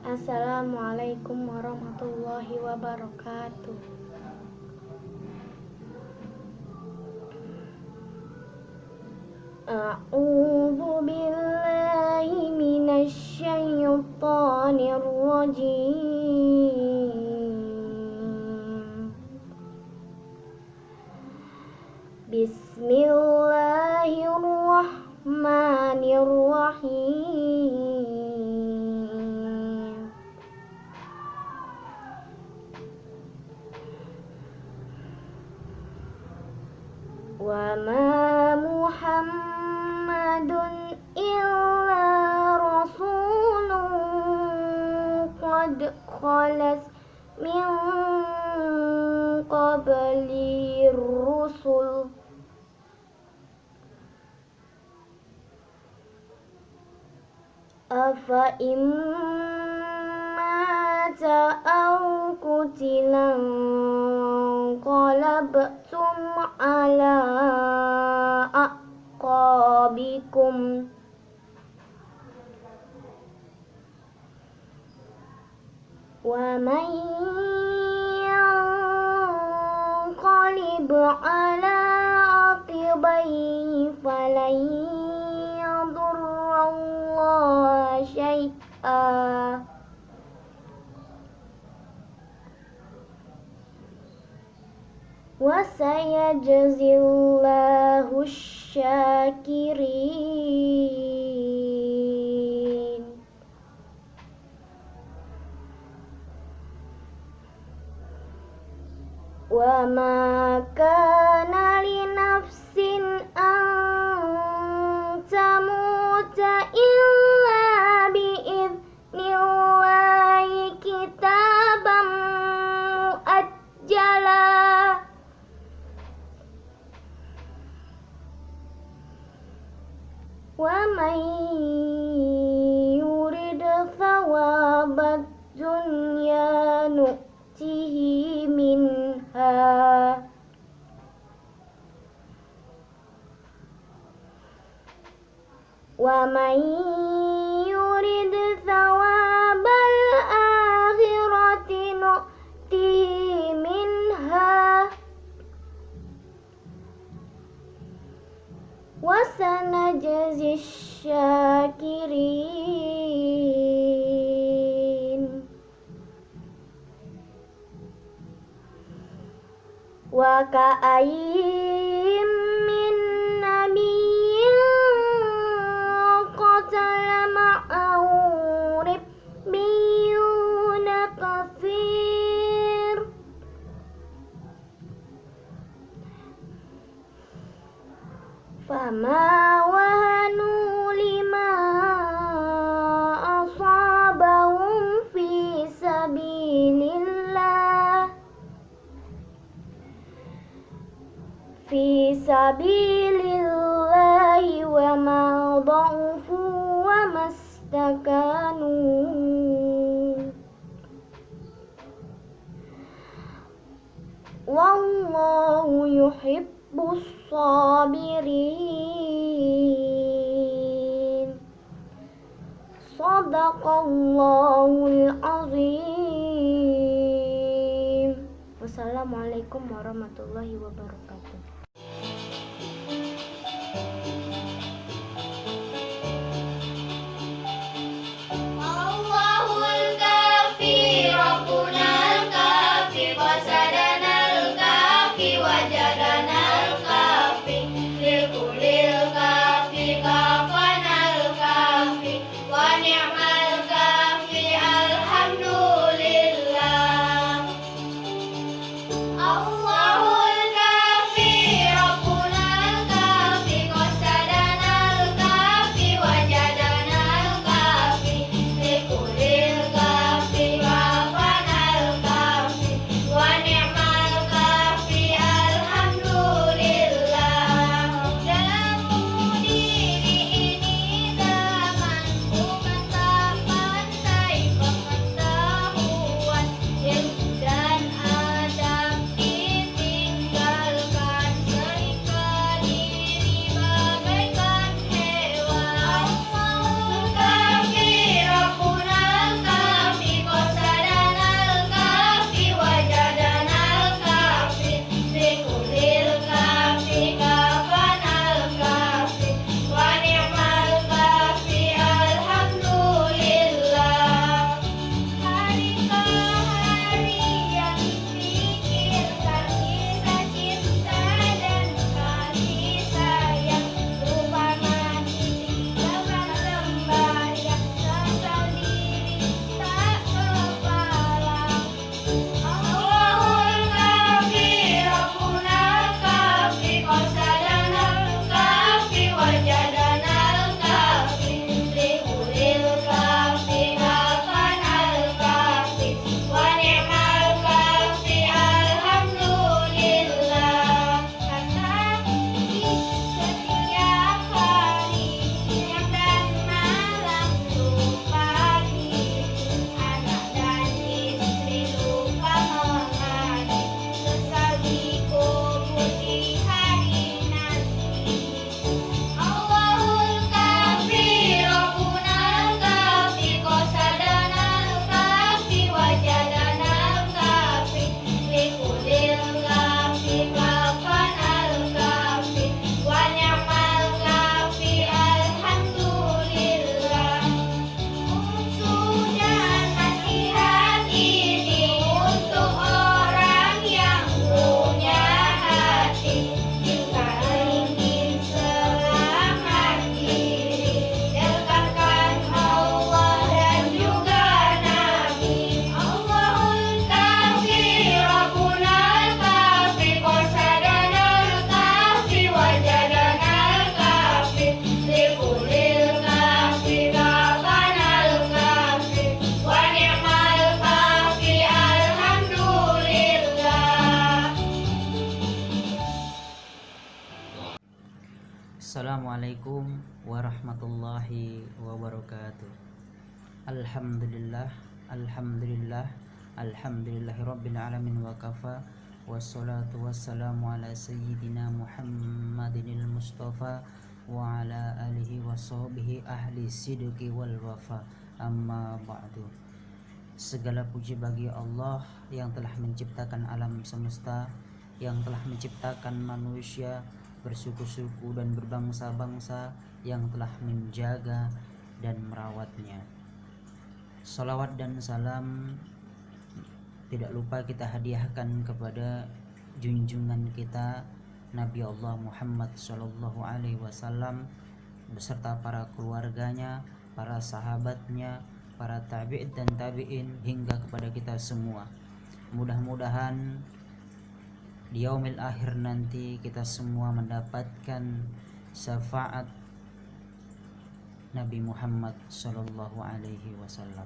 Assalamualaikum warahmatullahi wabarakatuh. A'udzu billahi minasy syaithanir rajim. Bismillahirrahmanirrahim. Wa ma Muhammadun illa rasulun qad khalas min qablir rusul afa mata aw qutilan qalabtum ala aqabikum wa man yanqalib ala aqibaihi falan yadurrallaha syai'a wa sayajzillahu syakirin. Wa ma kana li nafsin an tamuta illa bi'idnillahi kitaban muajjala wa man yurid thawabad dunya nu'tihi minha wa man yurid thawabal akhirati nu'tihi minha wa sanajzi syakirin. Wa ka'ayyim min nabiyyin qatala ma'ahu ribbiyuna katsir fama wahanu lima asabahum fi sabilillahi wa ma dha'ufu wa mastakanu wallahu yuhibbus sabirin. Shadaqallahul azim. Wassalamualaikum warahmatullahi wabarakatuh. Allahul kafi Rabbunal kafi wasadanal kafi wajadanal kafi likulil kafi kafanal kafi wa ni'mal kafi alhamdulillah. Allahul kafi Assalamualaikum warahmatullahi wabarakatuh. Alhamdulillah, alhamdulillah, alhamdulillahirabbil alamin wa kafa. Wassalatu wassalamu ala sayyidina Muhammadinil Mustafa wa ala alihi wa sahbihi ahli sidqi wal wafa. Amma ba'du. Segala puji bagi Allah yang telah menciptakan alam semesta, yang telah menciptakan manusia bersuku-suku dan berbangsa-bangsa, yang telah menjaga dan merawatnya. Salawat dan salam tidak lupa kita hadiahkan kepada junjungan kita Nabi Allah Muhammad Sallallahu Alaihi Wasallam beserta para keluarganya, para sahabatnya, para tabi'in dan tabi'in hingga kepada kita semua. Mudah-mudahan di yaumil akhir nanti kita semua mendapatkan syafaat Nabi Muhammad Sallallahu Alaihi Wasallam.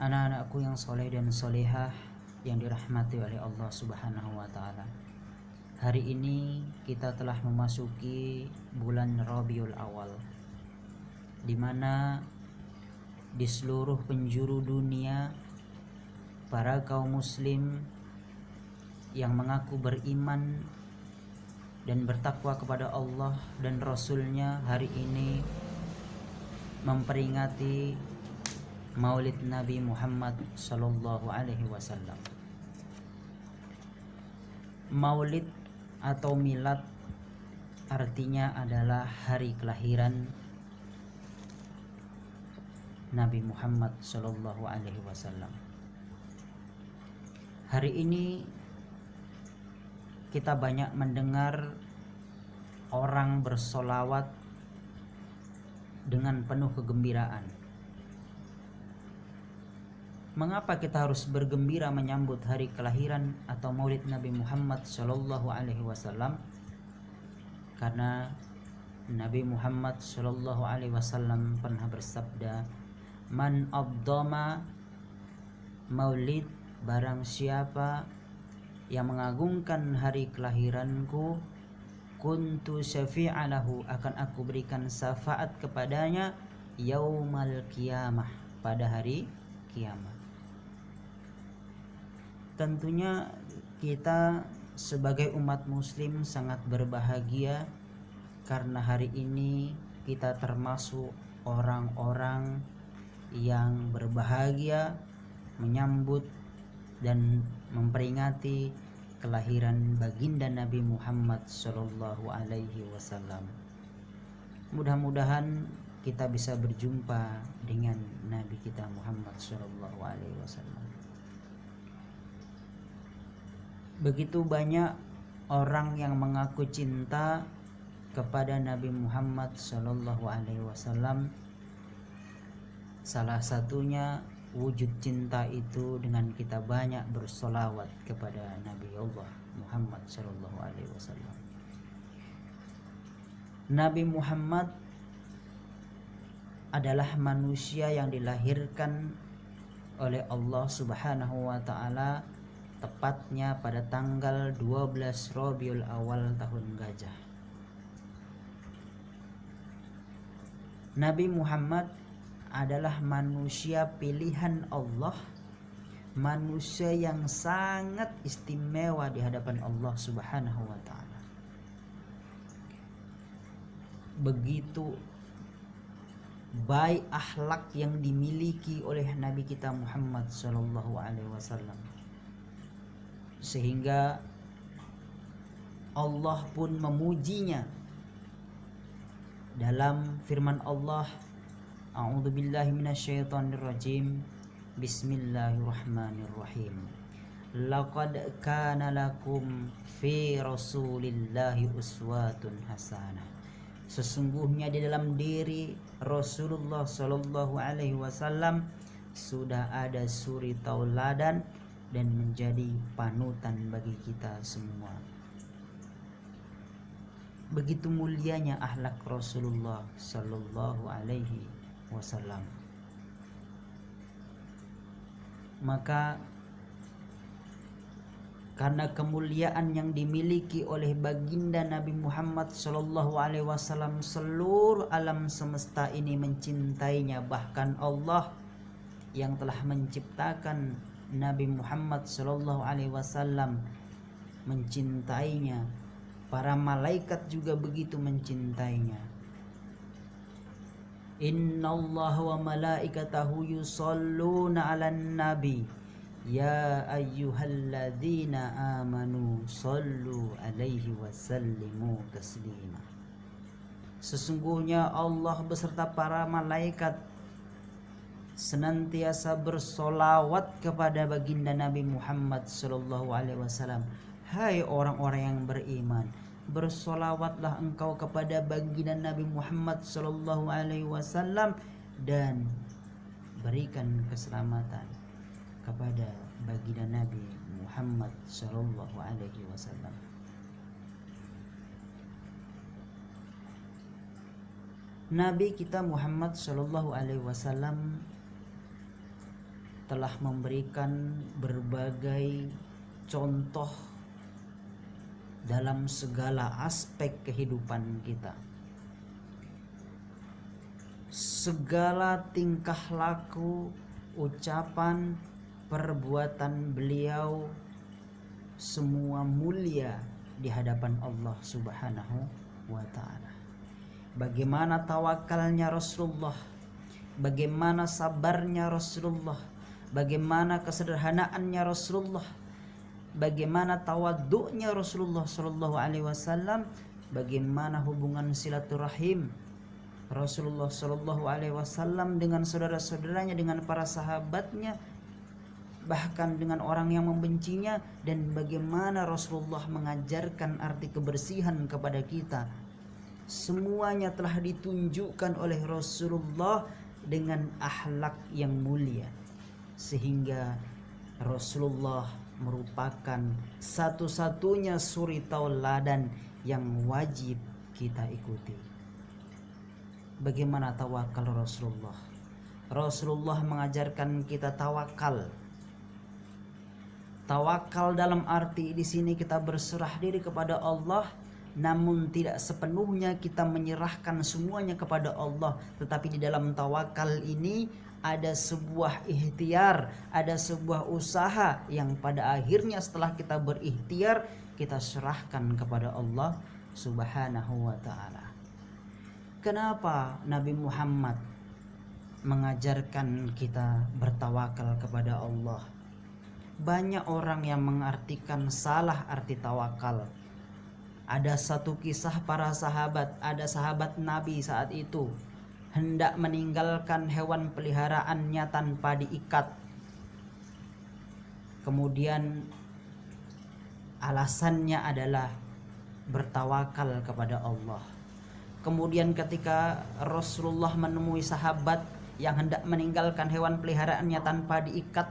Anak-anakku yang soleh dan solehah yang dirahmati oleh Allah Subhanahu wa Ta'ala, hari ini kita telah memasuki bulan Rabiul Awal, di mana di seluruh penjuru dunia para kaum muslim yang mengaku beriman dan bertakwa kepada Allah dan Rasulnya hari ini memperingati Maulid Nabi Muhammad Sallallahu Alaihi Wasallam. Maulid atau milad artinya adalah hari kelahiran Nabi Muhammad Sallallahu Alaihi Wasallam. Hari ini kita banyak mendengar orang bersolawat dengan penuh kegembiraan. Mengapa kita harus bergembira menyambut hari kelahiran atau Maulid Nabi Muhammad Sallallahu Alaihi Wasallam? Karena Nabi Muhammad Sallallahu Alaihi Wasallam pernah bersabda, "Man abdoma maulid, barang siapa yang mengagungkan hari kelahiranku, kuntu syafi'alahu, akan aku berikan syafaat kepadanya yaumal qiyamah, pada hari kiamat." Tentunya kita sebagai umat muslim sangat berbahagia karena hari ini kita termasuk orang-orang yang berbahagia menyambut dan memperingati kelahiran baginda Nabi Muhammad Sallallahu Alaihi Wasallam. Mudah-mudahan kita bisa berjumpa dengan Nabi kita Muhammad Sallallahu Alaihi Wasallam. Begitu banyak orang yang mengaku cinta kepada Nabi Muhammad Sallallahu Alaihi Wasallam. Salah satunya wujud cinta itu dengan kita banyak bersolawat kepada Nabi Allah Muhammad Sallallahu Alaihi Wasallam. Nabi Muhammad adalah manusia yang dilahirkan oleh Allah Subhanahu wa Ta'ala tepatnya pada tanggal 12 Rabiul Awal tahun Gajah. Nabi Muhammad adalah manusia pilihan Allah, manusia yang sangat istimewa di hadapan Allah Subhanahu wa Ta'ala. Begitu baik akhlak yang dimiliki oleh Nabi kita Muhammad Sallallahu Alaihi Wasallam, sehingga Allah pun memujinya dalam firman Allah, A'udzubillahi minasyaitonirrajim. Bismillahirrahmanirrahim. Laqad kana lakum fi Rasulillahi uswatun hasanah. Sesungguhnya di dalam diri Rasulullah Sallallahu Alaihi Wasallam sudah ada suri tauladan dan menjadi panutan bagi kita semua. Begitu mulianya akhlak Rasulullah Sallallahu Alaihi Wasallam. Maka karena kemuliaan yang dimiliki oleh baginda Nabi Muhammad Shallallahu Alaihi Wasallam, seluruh alam semesta ini mencintainya. Bahkan Allah yang telah menciptakan Nabi Muhammad Shallallahu Alaihi Wasallam mencintainya. Para malaikat juga begitu mencintainya. Innallaha wa malaikatahu yusholluna 'alan nabi ya ayyuhalladzina amanu shollu alaihi wasallimu taslima. Sesungguhnya Allah beserta para malaikat senantiasa bersolawat kepada baginda Nabi Muhammad sallallahu alaihi wasallam. Hai orang-orang yang beriman, bersolawatlah engkau kepada baginda Nabi Muhammad sallallahu alaihi wasallam dan berikan keselamatan kepada baginda Nabi Muhammad sallallahu alaihi wasallam. Nabi kita Muhammad sallallahu alaihi wasallam telah memberikan berbagai contoh dalam segala aspek kehidupan kita. Segala tingkah laku, ucapan, perbuatan beliau semua mulia di hadapan Allah Subhanahu wa ta'ala. Bagaimana tawakalnya Rasulullah, bagaimana sabarnya Rasulullah, bagaimana kesederhanaannya Rasulullah, bagaimana tawaduknya Rasulullah Shallallahu Alaihi Wasallam, bagaimana hubungan silaturahim Rasulullah Shallallahu Alaihi Wasallam dengan saudara-saudaranya, dengan para sahabatnya, bahkan dengan orang yang membencinya, dan bagaimana Rasulullah mengajarkan arti kebersihan kepada kita. Semuanya telah ditunjukkan oleh Rasulullah dengan akhlak yang mulia, sehingga Rasulullah merupakan satu-satunya suri tauladan yang wajib kita ikuti. Bagaimana tawakal Rasulullah? Rasulullah mengajarkan kita tawakal. Tawakal dalam arti di sini kita berserah diri kepada Allah, namun tidak sepenuhnya kita menyerahkan semuanya kepada Allah, tetapi di dalam tawakal ini ada sebuah ikhtiar, ada sebuah usaha yang pada akhirnya setelah kita berikhtiar, kita serahkan kepada Allah Subhanahu wa ta'ala. Kenapa Nabi Muhammad mengajarkan kita bertawakal kepada Allah? Banyak orang yang mengartikan salah arti tawakal. Ada satu kisah para sahabat, ada sahabat Nabi saat itu hendak meninggalkan hewan peliharaannya tanpa diikat. Kemudian alasannya adalah bertawakal kepada Allah. Kemudian ketika Rasulullah menemui sahabat yang hendak meninggalkan hewan peliharaannya tanpa diikat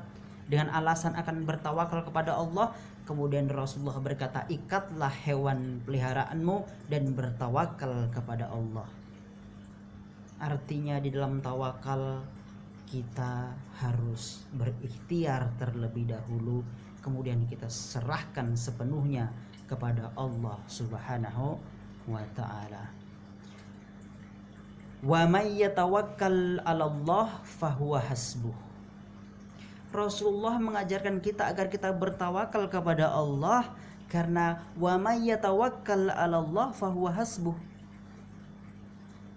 dengan alasan akan bertawakal kepada Allah, kemudian Rasulullah berkata, ikatlah hewan peliharaanmu dan bertawakal kepada Allah. Artinya di dalam tawakal kita harus berikhtiar terlebih dahulu, kemudian kita serahkan sepenuhnya kepada Allah Subhanahu wa ta'ala. Wa may yatawakkal 'alallah fahuwa hasbuh. Rasulullah mengajarkan kita agar kita bertawakal kepada Allah, karena wa may yatawakkal 'alallah fahuwa hasbuh.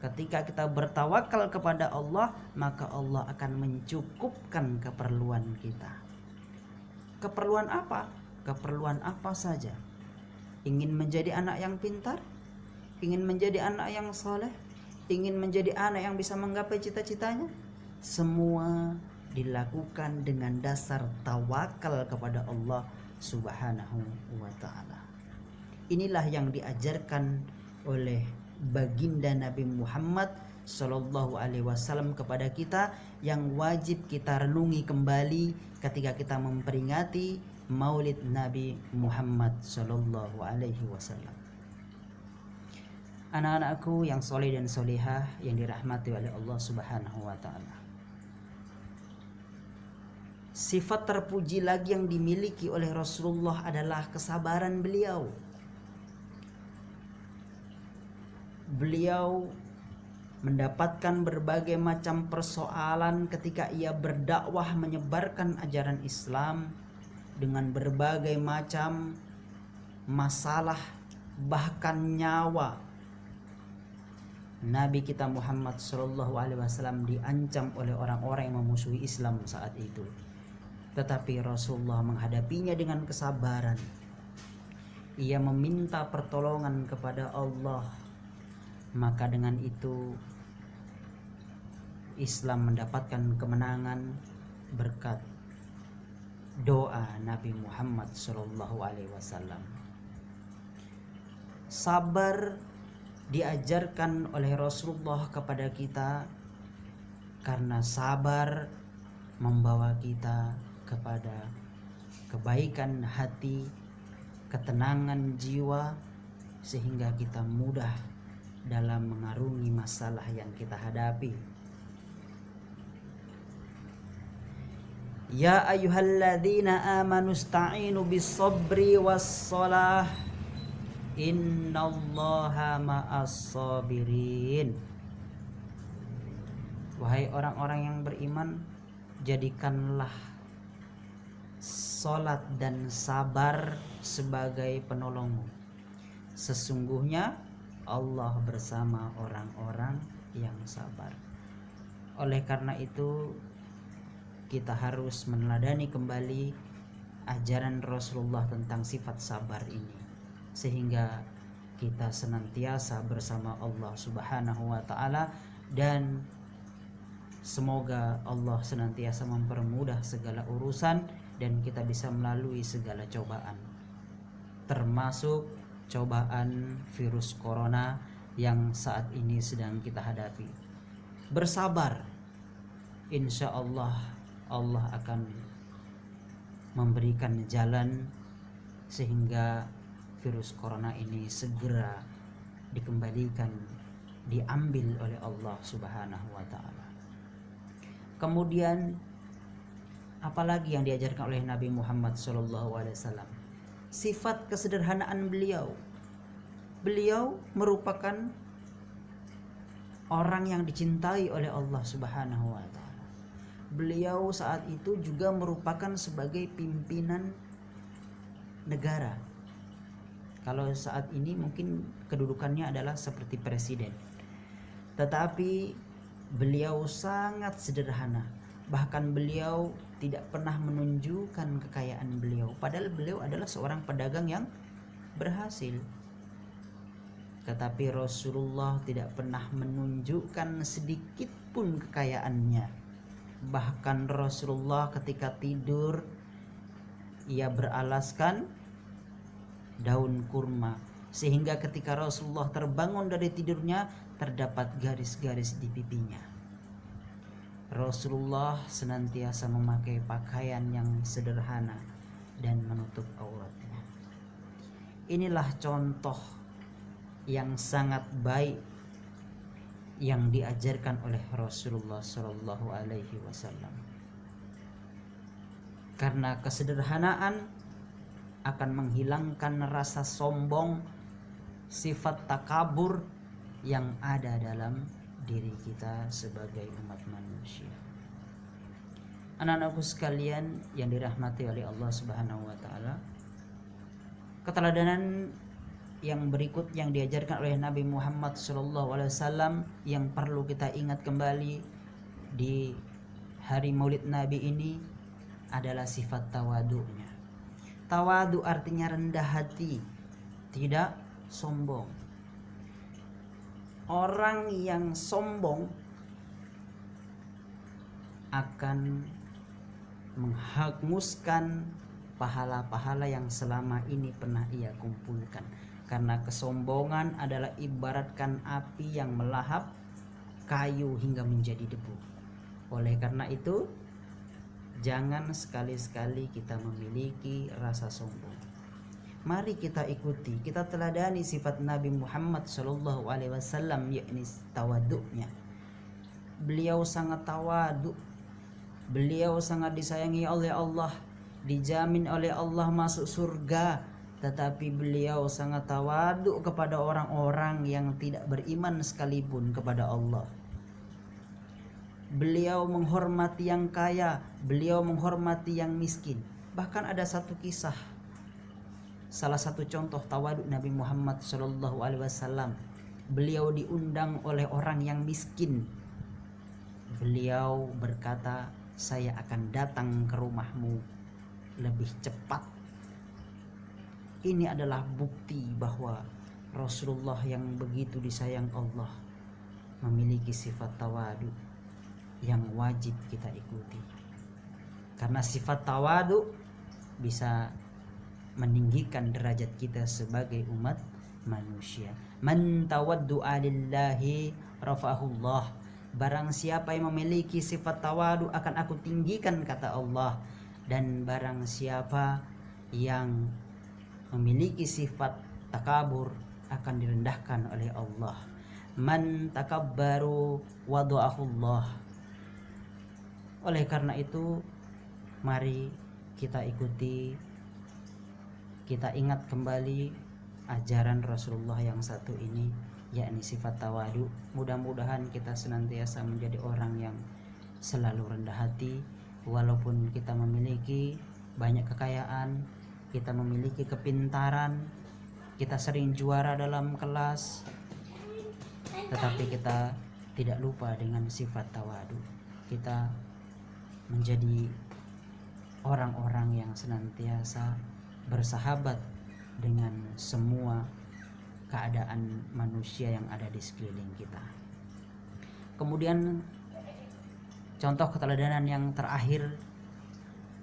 Ketika kita bertawakal kepada Allah, maka Allah akan mencukupkan keperluan kita. Keperluan apa? Keperluan apa saja. Ingin menjadi anak yang pintar, ingin menjadi anak yang soleh, ingin menjadi anak yang bisa menggapai cita-citanya, semua dilakukan dengan dasar tawakal kepada Allah Subhanahu wa ta'ala. Inilah yang diajarkan oleh baginda Nabi Muhammad Sallallahu Alaihi Wasallam kepada kita, yang wajib kita renungi kembali ketika kita memperingati Maulid Nabi Muhammad Sallallahu Alaihi Wasallam. Anak-anakku yang soleh dan solihah yang dirahmati oleh Allah Subhanahu wa ta'ala, Sifat terpuji lagi yang dimiliki oleh Rasulullah adalah kesabaran beliau. Beliau mendapatkan berbagai macam persoalan ketika ia berdakwah menyebarkan ajaran Islam dengan berbagai macam masalah, bahkan nyawa. Nabi kita Muhammad SAW diancam oleh orang-orang yang memusuhi Islam saat itu. Tetapi Rasulullah menghadapinya dengan kesabaran. Ia meminta pertolongan kepada Allah. Maka dengan itu Islam mendapatkan kemenangan berkat doa Nabi Muhammad SAW. Sabar diajarkan oleh Rasulullah kepada kita karena sabar membawa kita kepada kebaikan hati, ketenangan jiwa, sehingga kita mudah dalam mengarungi masalah yang kita hadapi. Ya ayyuhalladzina amanu ista'inu bis-sabri was-shalah innallaha ma'as-sabirin. Wahai orang-orang yang beriman, jadikanlah salat dan sabar sebagai penolongmu. Sesungguhnya Allah bersama orang-orang yang sabar. Oleh karena itu kita harus meneladani kembali ajaran Rasulullah tentang sifat sabar ini, sehingga kita senantiasa bersama Allah Subhanahu wa taala, dan semoga Allah senantiasa mempermudah segala urusan dan kita bisa melalui segala cobaan, termasuk cobaan virus corona yang saat ini sedang kita hadapi. Bersabar, insya Allah Allah akan memberikan jalan sehingga virus corona ini segera dikembalikan, diambil oleh Allah Subhanahu wa taala. Kemudian apalagi yang diajarkan oleh Nabi Muhammad SAW? Sifat kesederhanaan beliau. Beliau merupakan orang yang dicintai oleh Allah Subhanahu wa taala. Beliau saat itu juga merupakan sebagai pimpinan negara. Kalau saat ini mungkin kedudukannya adalah seperti presiden. Tetapi beliau sangat sederhana. Bahkan beliau tidak pernah menunjukkan kekayaan beliau. Padahal beliau adalah seorang pedagang yang berhasil. Tetapi Rasulullah tidak pernah menunjukkan sedikit pun kekayaannya. Bahkan Rasulullah ketika tidur, ia beralaskan daun kurma, sehingga ketika Rasulullah terbangun dari tidurnya terdapat garis-garis di pipinya. Rasulullah senantiasa memakai pakaian yang sederhana dan menutup auratnya. Inilah contoh yang sangat baik yang diajarkan oleh Rasulullah Shallallahu Alaihi Wasallam. Karena kesederhanaan akan menghilangkan rasa sombong, sifat takabur yang ada dalam diri kita sebagai umat manusia. Anak-anakku sekalian yang dirahmati oleh Allah Subhanahu wa taala, keteladanan yang berikut yang diajarkan oleh Nabi Muhammad SAW yang perlu kita ingat kembali di hari Maulid Nabi ini adalah sifat tawadu'nya. Tawadu artinya rendah hati, tidak sombong. Orang yang sombong akan menghanguskan pahala-pahala yang selama ini pernah ia kumpulkan. Karena kesombongan adalah ibaratkan api yang melahap kayu hingga menjadi debu. Oleh karena itu, jangan sekali-sekali kita memiliki rasa sombong. Mari kita ikuti, kita teladani sifat Nabi Muhammad SAW, yakni tawaduknya. Beliau sangat tawadu. Beliau sangat disayangi oleh Allah, dijamin oleh Allah masuk surga, tetapi beliau sangat tawaduk kepada orang-orang yang tidak beriman sekalipun kepada Allah. Beliau menghormati yang kaya, beliau menghormati yang miskin. Bahkan ada satu kisah, salah satu contoh tawaduk Nabi Muhammad SAW. Beliau diundang oleh orang yang miskin. Beliau berkata, saya akan datang ke rumahmu lebih cepat. Ini adalah bukti bahwa Rasulullah yang begitu disayang Allah memiliki sifat tawadu yang wajib kita ikuti. Karena sifat tawadu bisa meninggikan derajat kita sebagai umat manusia. Man tawaddu'a lillahi rafa'ahullah. Barang siapa yang memiliki sifat tawadu akan aku tinggikan, kata Allah. Dan barang siapa yang memiliki sifat takabur akan direndahkan oleh Allah. Man takabbaru wada'ahullah. Oleh karena itu, mari kita ikuti, kita ingat kembali ajaran Rasulullah yang satu ini, yakni sifat tawadu. Mudah-mudahan kita senantiasa menjadi orang yang selalu rendah hati, walaupun kita memiliki banyak kekayaan, kita memiliki kepintaran, kita sering juara dalam kelas, tetapi kita tidak lupa dengan sifat tawadu. Kita menjadi orang-orang yang senantiasa bersahabat dengan semua keadaan manusia yang ada di sekeliling kita. Kemudian contoh keteladanan yang terakhir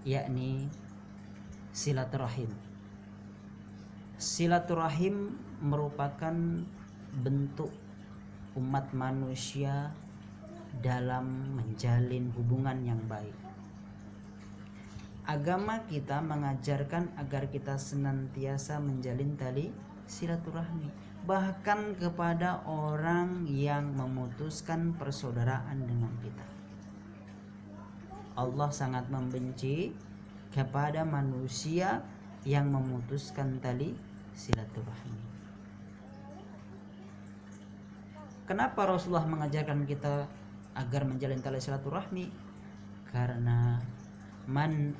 yakni silaturahim. Silaturahim merupakan bentuk umat manusia dalam menjalin hubungan yang baik. Agama kita mengajarkan agar kita senantiasa menjalin tali silaturahmi, bahkan kepada orang yang memutuskan persaudaraan dengan kita. Allah sangat membenci kepada manusia yang memutuskan tali silaturahmi. Kenapa Rasulullah mengajarkan kita agar menjalin tali silaturahmi? Karena man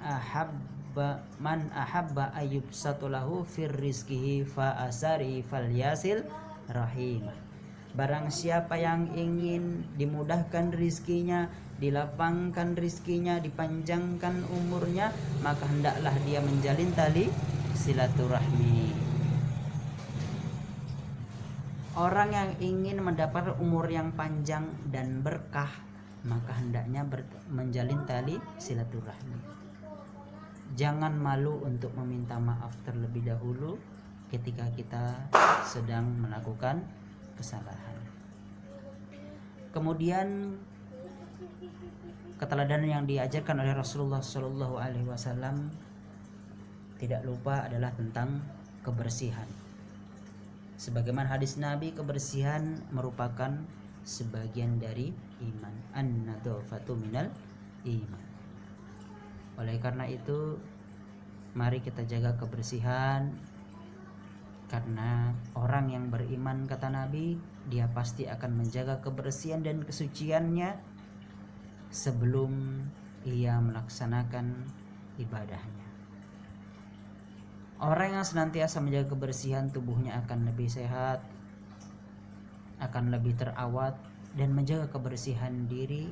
ahabba ayyubsatu lahu fir rizqihi fa asari falyasil rahim. Barang siapa yang ingin dimudahkan rizkinya, dilapangkan rizkinya, dipanjangkan umurnya, maka hendaklah dia menjalin tali silaturahmi. Orang yang ingin mendapat umur yang panjang dan berkah, maka hendaknya menjalin tali silaturahmi. Jangan malu untuk meminta maaf terlebih dahulu ketika kita sedang melakukan kesalahan. Kemudian keteladanan yang diajarkan oleh Rasulullah SAW tidak lupa adalah tentang kebersihan. Sebagaimana hadis Nabi, kebersihan merupakan sebagian dari iman. An-nadhafatu minal iman. Oleh karena itu, mari kita jaga kebersihan, karena orang yang beriman, kata Nabi, dia pasti akan menjaga kebersihan dan kesuciannya sebelum ia melaksanakan ibadahnya. Orang yang senantiasa menjaga kebersihan tubuhnya akan lebih sehat, akan lebih terawat, dan menjaga kebersihan diri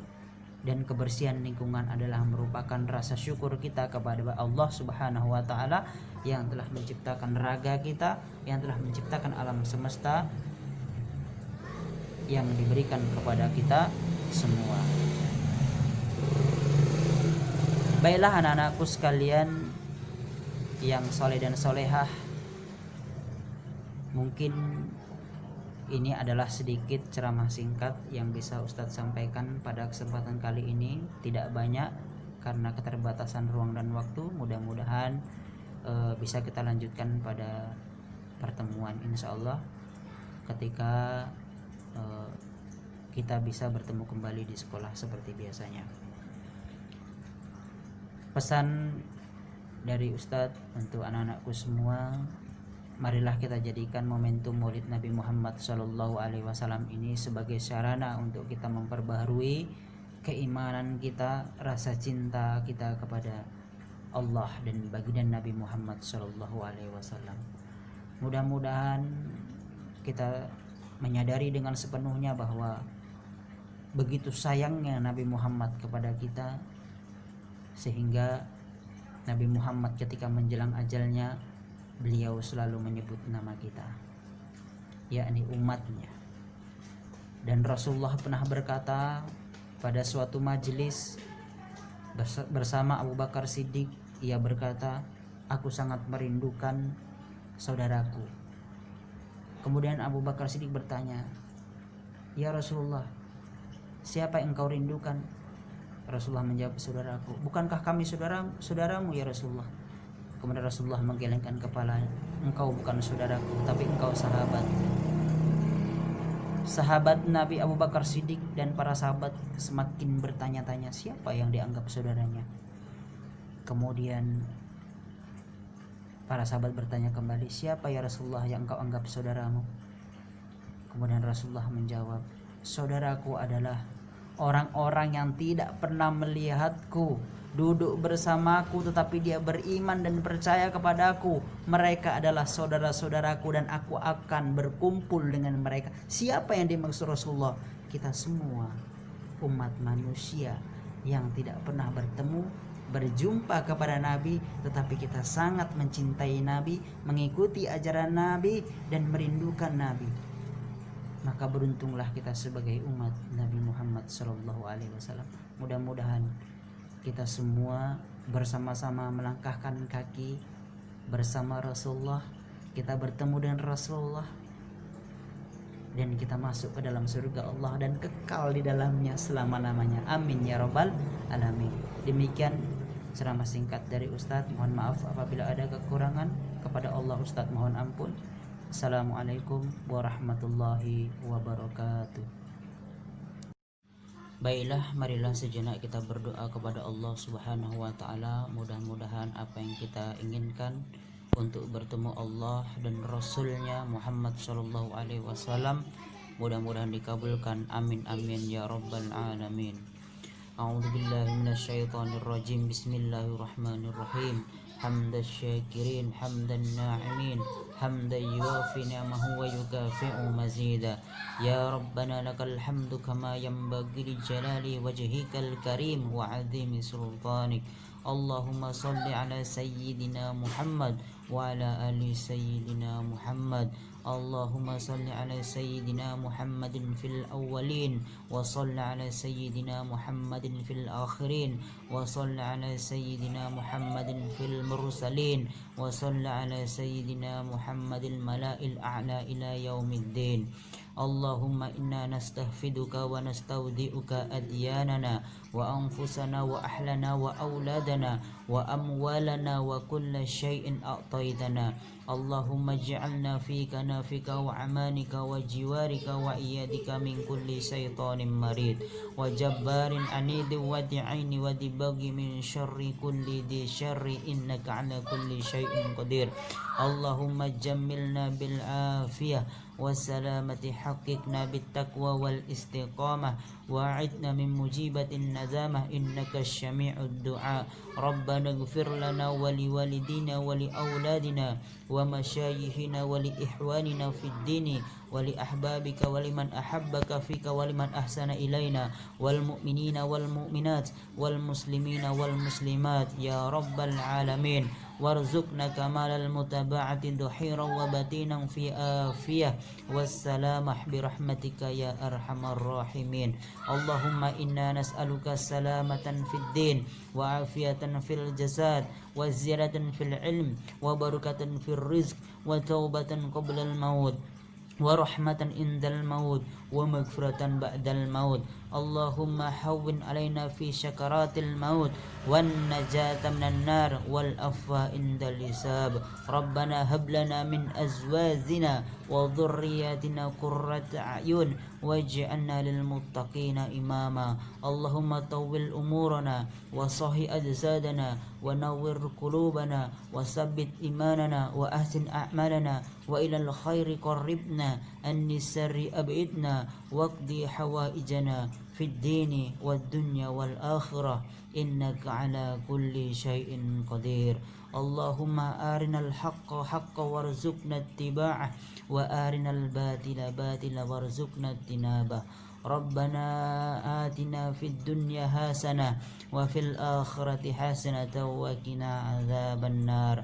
dan kebersihan lingkungan adalah merupakan rasa syukur kita kepada Allah Subhanahu wa taala yang telah menciptakan raga kita, yang telah menciptakan alam semesta yang diberikan kepada kita semua. Baiklah anak-anakku sekalian yang soleh dan solehah, mungkin ini adalah sedikit ceramah singkat yang bisa Ustadz sampaikan pada kesempatan kali ini. Tidak banyak karena keterbatasan ruang dan waktu. Mudah-mudahan bisa kita lanjutkan pada pertemuan insyaallah ketika kita bisa bertemu kembali di sekolah seperti biasanya. Pesan dari Ustadz untuk anak-anakku semua, marilah kita jadikan momentum Maulid Nabi Muhammad SAW ini sebagai sarana untuk kita memperbaharui keimanan kita, rasa cinta kita kepada Allah dan baginda Nabi Muhammad SAW. Mudah-mudahan kita menyadari dengan sepenuhnya bahwa begitu sayangnya Nabi Muhammad kepada kita, sehingga Nabi Muhammad ketika menjelang ajalnya, beliau selalu menyebut nama kita, yakni umatnya. Dan Rasulullah pernah berkata pada suatu majelis bersama Abu Bakar Siddiq, ia berkata, aku sangat merindukan saudaraku. Kemudian Abu Bakar Siddiq bertanya, ya Rasulullah, siapa yang engkau rindukan? Rasulullah menjawab, saudaraku. Bukankah kami saudaramu ya Rasulullah? Kemudian Rasulullah menggelengkan kepala, engkau bukan saudaraku, tapi engkau sahabat. Sahabat Nabi Abu Bakar Siddiq dan para sahabat semakin bertanya-tanya siapa yang dianggap saudaranya. Kemudian para sahabat bertanya kembali, siapa ya Rasulullah yang engkau anggap saudaramu? Kemudian Rasulullah menjawab, saudaraku adalah orang-orang yang tidak pernah melihatku duduk bersamaku, tetapi dia beriman dan percaya kepadaku. Mereka adalah saudara-saudaraku dan aku akan berkumpul dengan mereka. Siapa yang dimaksud Rasulullah? Kita semua umat manusia yang tidak pernah berjumpa kepada Nabi, tetapi kita sangat mencintai Nabi, mengikuti ajaran Nabi dan merindukan Nabi. Maka beruntunglah kita sebagai umat Nabi Muhammad SAW. Mudah-mudahan kita semua bersama-sama melangkahkan kaki bersama Rasulullah, kita bertemu dengan Rasulullah, dan kita masuk ke dalam surga Allah dan kekal di dalamnya selama-lamanya. Amin ya rabbal alamin. Demikian ceramah singkat dari Ustadz. Mohon maaf apabila ada kekurangan. Kepada Allah Ustadz mohon ampun. Assalamualaikum warahmatullahi wabarakatuh. Baiklah, marilah sejenak kita berdoa kepada Allah Subhanahu wa taala. Mudah-mudahan apa yang kita inginkan untuk bertemu Allah dan Rasulnya Muhammad sallallahu alaihi wasallam mudah-mudahan dikabulkan. Amin amin ya rabbal alamin. A'udzu billahi minasyaitonir rajim. Bismillahirrahmanirrahim. Hamdan syakirin, hamdan na'imin, hamdan yuwafi ni'amahu wa yukafi'u mazida. Ya Rabbana lakal hamdu kama yanbaghi li jalali wajhikal karim wa 'azimi sultanik. Allahumma salli ala sayyidina Muhammad wa ala ali sayyidina Muhammad. Allahumma salli ala sayyidina Muhammadin fil awwalin wa salli ala sayyidina Muhammadin fil akhirin wa salli ala sayyidina Muhammadin fil mursalin wa salli ala sayyidina Muhammadil mala'il a'la ila yaumiddin. Allahumma inna nastahfiduka wa nastaudi'uka adyanana wa anfusana wa ahlana wa auladana wa amwalana wa kulla syai'in a'taitana. Allahumma ij'alna fika nafika wa amanika wa jiwarika wa iyadika min kulli syaitanin marid wa jabbarin anid wa di'aini wa dibagi min syarri kulli di syarri innaka ala kulli syai'in qadir. Allahumma jammilna bil afiyah والسلامة حققنا بالتقوى والاستقامة وأعدنا من مجيبة الندامة إنك السميع الدعاء. ربنا اغفر لنا ولوالدينا ولأولادنا ومشايخنا ولإخواننا في الدين ولأحبابك ولمن أحبك فيك ولمن أحسن إلينا والمؤمنين والمؤمنات والمسلمين والمسلمات يا رب العالمين. وارزقنا كمال المتابعة ظهيرا وباطنا في آفية والسلامة برحمتك يا أرحم الراحمين. اللهم إنا نسألك السلامة في الدين وعافية في الجسد وزيادة في العلم وبركة في الرزق وتوبة قبل الموت ورحمة عند الموت ومغفرة بعد الموت. اللهم حون علينا في شكرات الموت والنجاة من النار والعفو عند الحساب. ربنا هب لنا من أزواجنا وذرياتنا قرة أعين واجعلنا للمتقين إماما. اللهم طول أمورنا وصحي أجسادنا ونور قلوبنا وثبت إيماننا وأحسن أعمالنا وإلى الخير قربنا عن الشر أبعدنا واقضي حوائجنا في الدين والدنيا والآخرة إنك على كل شيء قدير. اللهم أرنا الحق حقا وارزقنا اتباعه وأرنا الباطل باطلا وارزقنا اجتنابه. ربنا آتنا في الدنيا حسنة وفي الآخرة حسنة وقنا عذاب النار.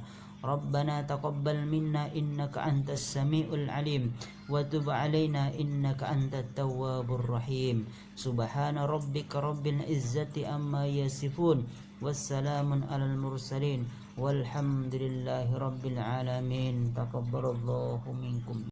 ربنا تقبل منا إنك أنت السميع العليم وتب علينا إنك أنت التواب الرحيم. سبحان ربك رب العزة عما يصفون والسلام على المرسلين والحمد لله رب العالمين. تقبل الله منكم.